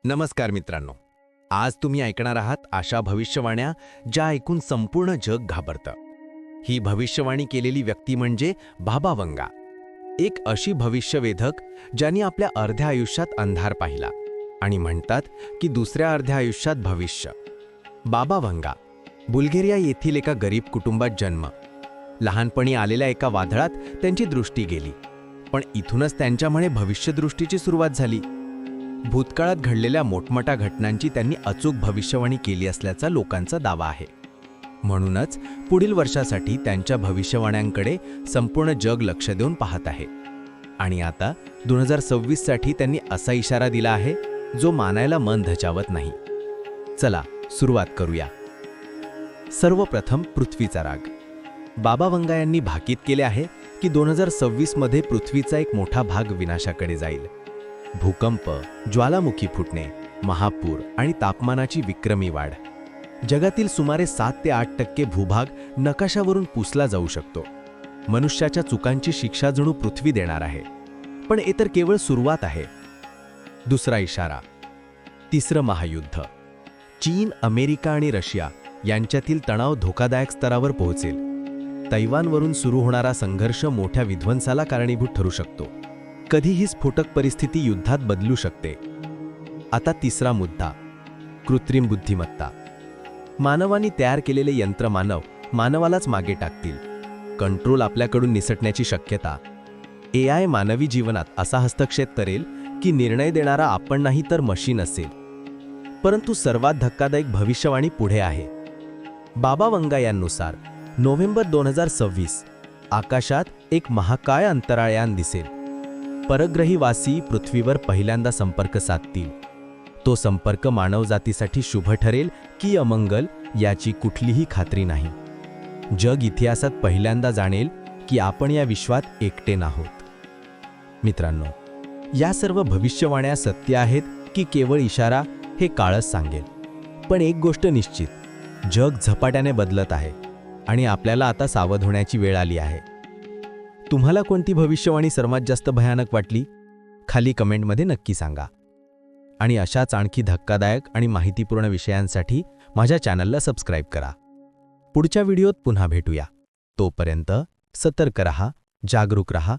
नमस्कार मित्रांनो. आज तुम्ही ऐकणार आहात अशा भविष्यवाण्या ज्या ऐकून संपूर्ण जग घाबरतं. ही भविष्यवाणी केलेली व्यक्ती म्हणजे बाबा वंगा, एक अशी भविष्यवेधक ज्यांनी आपल्या अर्ध्या आयुष्यात अंधार पाहिला आणि म्हणतात की दुसऱ्या अर्ध्या आयुष्यात भविष्य. बाबा वंगा बुल्गेरिया येथील एका गरीब कुटुंबात जन्म. लहानपणी आलेल्या एका वादळात त्यांची दृष्टी गेली, पण इथूनच त्यांच्यामुळे भविष्यदृष्टीची सुरुवात झाली. भूतकाळात घडलेल्या मोठमोठ्या घटनांची त्यांनी अचूक भविष्यवाणी केली असल्याचा लोकांचा दावा आहे. म्हणूनच पुढील वर्षासाठी त्यांच्या भविष्यवाण्यांकडे संपूर्ण जग लक्ष देऊन पाहत आहे. आणि आता 2026 साठी त्यांनी असा इशारा दिला आहे जो मानायला मन धजावत नाही. चला सुरुवात करूया. सर्वप्रथम पृथ्वीचा राग. बाबा वंगा यांनी भाकीत केले आहे की 2026 मध्ये पृथ्वीचा एक मोठा भाग विनाशाकडे जाईल. भूकंप, ज्वालामुखी फुटणे, महापूर आणि तापमानाची विक्रमी वाढ. जगातील सुमारे 7 ते 8% भूभाग नकाशावरून पुसला जाऊ शकतो. मनुष्याच्या चुकांची शिक्षा जणू पृथ्वी देणार आहे. पण हे तर केवळ सुरुवात आहे. दुसरा इशारा, तिसरं महायुद्ध. चीन, अमेरिका आणि रशिया यांच्यातील तणाव धोकादायक स्तरावर पोहोचेल. तैवानवरून सुरू होणारा संघर्ष मोठ्या विध्वंसाला कारणीभूत ठरू शकतो. कधीही स्फोटक परिस्थिती युद्धात बदलू शकते. आता तिसरा मुद्दा, कृत्रिम बुद्धिमत्ता. मानवाने तयार केलेले यंत्रमानव मानवालाच मागे टाकतील. कंट्रोल आपल्याकडून निसटण्याची शक्यता. AI मानवी जीवनात असा हस्तक्षेप करेल की निर्णय देणारा आपण नाही तर मशीन असेल. परंतु सर्वात धक्कादायक भविष्यवाणी पुढे आहे. बाबा वंगा यांनुसार नोव्हेंबर 2026 आकाशात एक महाकाय अंतराळयान दिसेल. परग्रहीवासी पृथ्वीवर पहिल्यांदा संपर्क साधतील. तो संपर्क मानवजातीसाठी शुभ ठरेल की अमंगल याची कुठलीही खात्री नाही. जग इतिहासात पहिल्यांदा जाणेल की आपण या विश्वात एकटे नाहोत. मित्रांनो, या सर्व भविष्यवाण्या सत्य आहेत की केवळ इशारा हे काळच सांगेल. पण एक गोष्ट निश्चित, जग झपाट्याने बदलत आहे आणि आपल्याला आता सावध होण्याची वेळ आली आहे. तुम्हाला कोणती भविष्यवाणी सर्वात जास्त भयानक वाटली? खाली कमेंटमध्ये नक्की सांगा. आणि अशाच आणखी धक्कादायक आणि माहितीपूर्ण विषयांसाठी माझ्या चॅनलला सबस्क्राईब करा. पुढच्या व्हिडिओत पुन्हा भेटूया. तोपर्यंत सतर्क रहा, जागरूक रहा